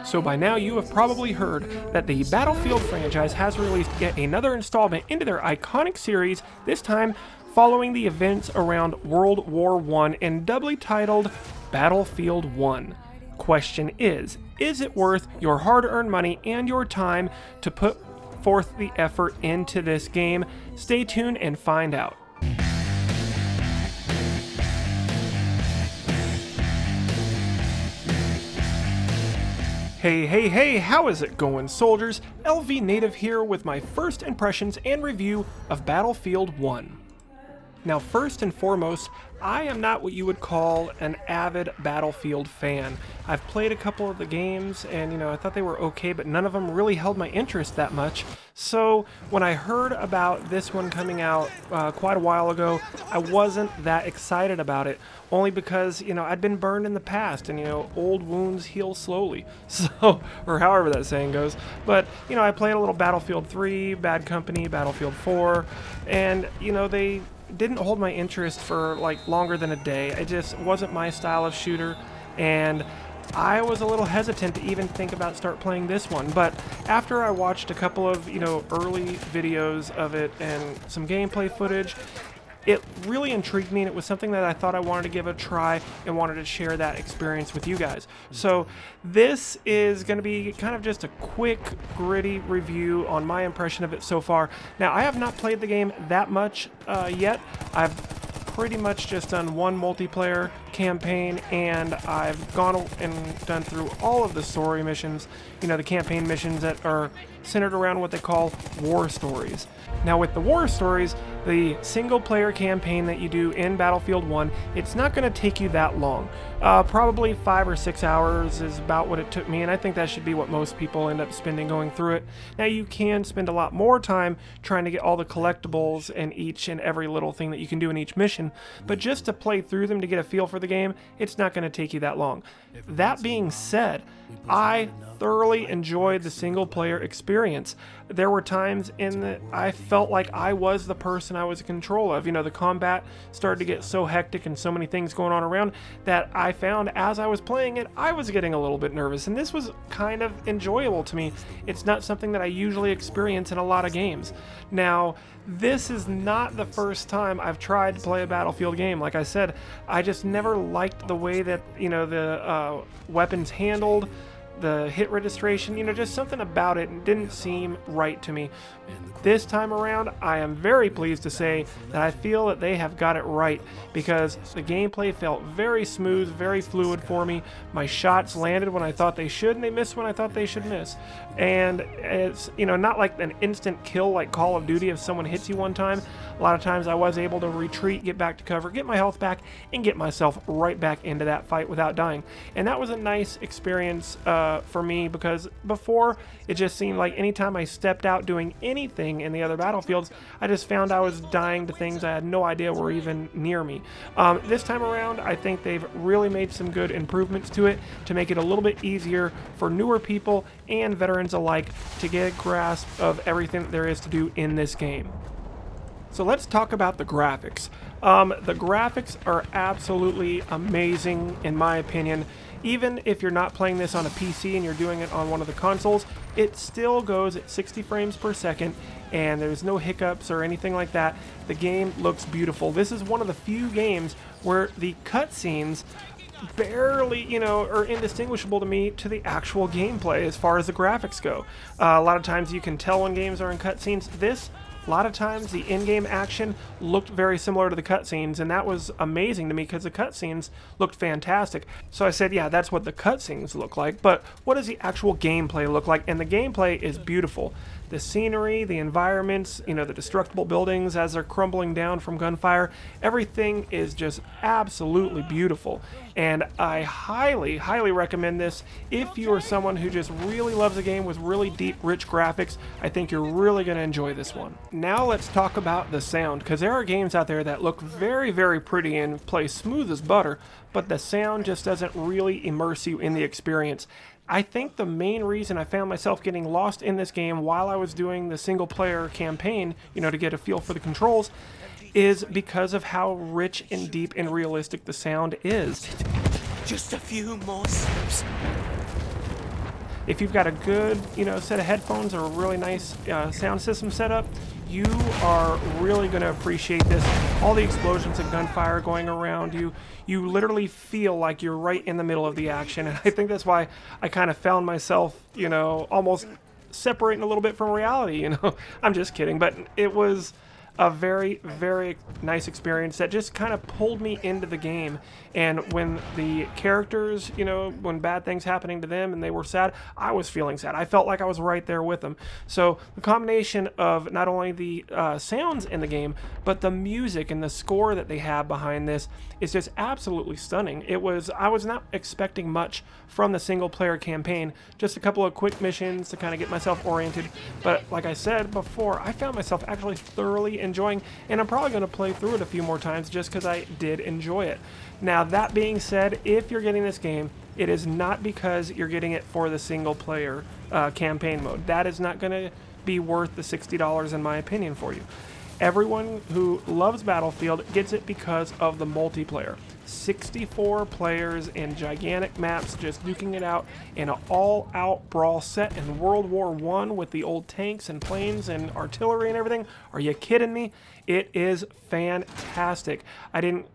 So by now you have probably heard that the Battlefield franchise has released yet another installment into their iconic series, this time following the events around World War I and doubly titled Battlefield 1. Question is it worth your hard-earned money and your time to put forth the effort into this game? Stay tuned and find out. Hey, how is it going, soldiers? LVnative here with my first impressions and review of Battlefield 1. Now, first and foremost, I am not what you would call an avid Battlefield fan. I've played a couple of the games and, I thought they were okay, but none of them really held my interest that much. So when I heard about this one coming out quite a while ago, I wasn't that excited about it, only because, I'd been burned in the past and, old wounds heal slowly. So, or however that saying goes. But, I played a little Battlefield 3, Bad Company, Battlefield 4, and, they didn't hold my interest for like longer than a day. It just wasn't my style of shooter, and I was a little hesitant to even think about start playing this one. But after I watched a couple of early videos of it and some gameplay footage, it really intrigued me, and it was something that I thought I wanted to give a try and wanted to share that experience with you guys. So this is going to be kind of just a quick, gritty review on my impression of it so far. Now, I have not played the game that much yet. I've pretty much just done one multiplayer campaign, and I've gone and done through all of the story missions, the campaign missions that are centered around what they call war stories. Now, with the war stories, the single player campaign that you do in Battlefield 1, it's not going to take you that long. Probably 5 or 6 hours is about what it took me, and I think that should be what most people end up spending going through it. Now, you can spend a lot more time trying to get all the collectibles and each and every little thing that you can do in each mission, but just to play through them to get a feel for the game, it's not going to take you that long. That being said, I thoroughly enjoyed the single player experience. There were times in that I felt like I was the person I was in control of. The combat started to get so hectic and so many things going on around that I found as I was playing it, I was getting a little bit nervous, and this was kind of enjoyable to me. It's not something that I usually experience in a lot of games. Now, this is not the first time I've tried to play a Battlefield game. Like I said, I just never liked the way that, the weapons handled, the hit registration, just something about it didn't seem right to me. This time around, I am very pleased to say that I feel that they have got it right, because the gameplay felt very smooth, very fluid for me. My shots landed when I thought they should, and they missed when I thought they should miss. And it's, not like an instant kill like Call of Duty if someone hits you one time. A lot of times I was able to retreat, get back to cover, get my health back, and get myself right back into that fight without dying. And that was a nice experience for me, because before it just seemed like anytime I stepped out doing anything in the other Battlefields, I just found I was dying to things I had no idea were even near me. This time around, I think they've really made some good improvements to it to make it a little bit easier for newer people and veterans alike to get a grasp of everything that there is to do in this game. So let's talk about the graphics. The graphics are absolutely amazing in my opinion. Even if you're not playing this on a PC and you're doing it on one of the consoles, it still goes at 60 frames per second, and there's no hiccups or anything like that. The game looks beautiful. This is one of the few games where the cutscenes barely, are indistinguishable to me to the actual gameplay as far as the graphics go. A lot of times you can tell when games are in cutscenes. A lot of times the in-game action looked very similar to the cutscenes, and that was amazing to me because the cutscenes looked fantastic. So I said, yeah, that's what the cutscenes look like, but what does the actual gameplay look like? And the gameplay is beautiful. The scenery, the environments, the destructible buildings as they're crumbling down from gunfire, everything is just absolutely beautiful. And I highly, highly recommend this if you are someone who just really loves a game with really deep, rich graphics. I think you're really going to enjoy this one. Now let's talk about the sound, because there are games out there that look very, very pretty and play smooth as butter, but the sound just doesn't really immerse you in the experience. I think the main reason I found myself getting lost in this game while I was doing the single player campaign, to get a feel for the controls, is because of how rich and deep and realistic the sound is. Just a few more steps. If you've got a good, set of headphones or a really nice sound system set up, you are really going to appreciate this. All the explosions and gunfire going around you, you literally feel like you're right in the middle of the action. And I think that's why I kind of found myself, almost separating a little bit from reality. I'm just kidding, but it was a very, very nice experience that just kind of pulled me into the game. And when the characters, when bad things happening to them and they were sad, I was feeling sad. I felt like I was right there with them. So the combination of not only the sounds in the game, but the music and the score that they have behind this is just absolutely stunning. I was not expecting much from the single player campaign, just a couple of quick missions to kind of get myself oriented. But like I said before, I found myself actually thoroughly enjoying, and I'm probably going to play through it a few more times just because I did enjoy it. Now, that being said, if you're getting this game, it is not because you're getting it for the single player campaign mode. That is not going to be worth the $60 in my opinion for you. Everyone who loves Battlefield gets it because of the multiplayer. 64 players in gigantic maps just duking it out in an all-out brawl set in World War I with the old tanks and planes and artillery and everything. Are you kidding me? It is fantastic. I didn't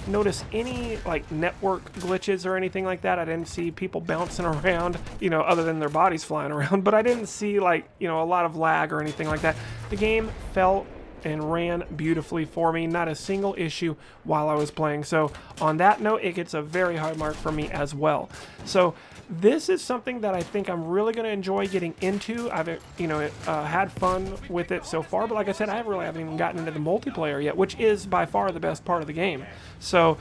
notice any network glitches or anything like that. I didn't see people bouncing around, other than their bodies flying around, but I didn't see a lot of lag or anything like that. The game felt and ran beautifully for me, not a single issue while I was playing. So on that note, it gets a very high mark for me as well. So this is something that I think I'm really going to enjoy getting into. I've had fun with it so far, but like I said, I haven't even gotten into the multiplayer yet, which is by far the best part of the game. So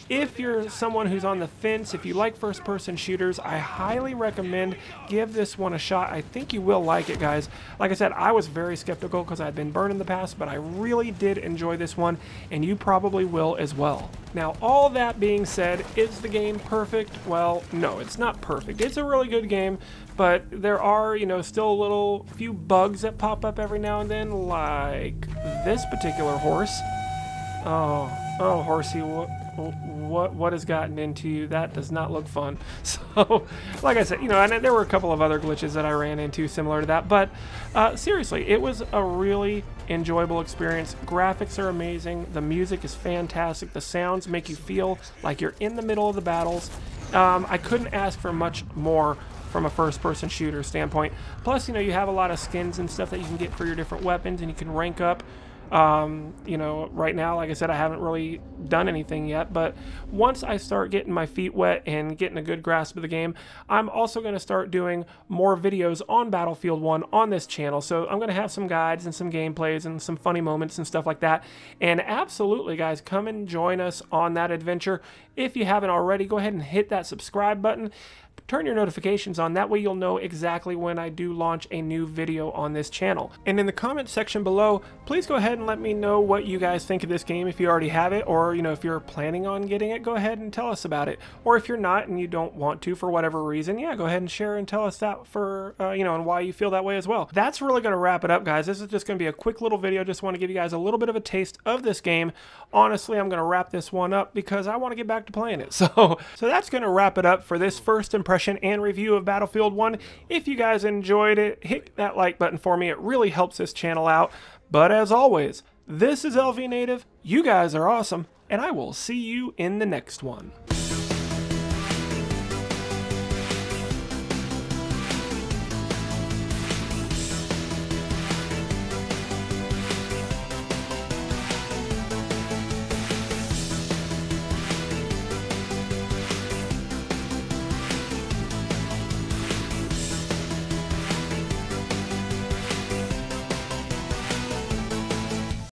if you're someone who's on the fence, if you like first-person shooters, I highly recommend give this one a shot. I think you will like it, guys. Like I said, I was very skeptical because I'd been burned in the past, but I really did enjoy this one, and you probably will as well. Now, all that being said, is the game perfect? Well, no, it's not perfect. It's a really good game, but there are, still a few bugs that pop up every now and then, like this particular horse. Oh, horsey, what has gotten into you? That does not look fun. So, like I said, and there were a couple of other glitches that I ran into similar to that, but seriously, it was a really enjoyable experience. Graphics are amazing. The music is fantastic. The sounds make you feel like you're in the middle of the battles. I couldn't ask for much more from a first-person shooter standpoint. Plus, you have a lot of skins and stuff that you can get for your different weapons, and you can rank up. Right now, like I said, I haven't really done anything yet, but once I start getting my feet wet and getting a good grasp of the game, I'm also going to start doing more videos on Battlefield 1 on this channel. So I'm going to have some guides and some gameplays and some funny moments and stuff like that. And absolutely, guys, come and join us on that adventure. If you haven't already, go ahead and hit that subscribe button. Turn your notifications on, that way you'll know exactly when I do launch a new video on this channel. And in the comment section below, please go ahead and let me know what you guys think of this game if you already have it, or if you're planning on getting it, go ahead and tell us about it. Or if you're not and you don't want to for whatever reason, yeah, go ahead and share and tell us that for and why you feel that way as well. That's really going to wrap it up, guys. This is just going to be a quick little video. Just want to give you guys a little bit of a taste of this game. Honestly, I'm going to wrap this one up because I want to get back to playing it. So that's going to wrap it up for this first impression and review of Battlefield 1. If you guys enjoyed it, hit that like button for me. It really helps this channel out. But as always, this is LVnative. You guys are awesome, and I will see you in the next one.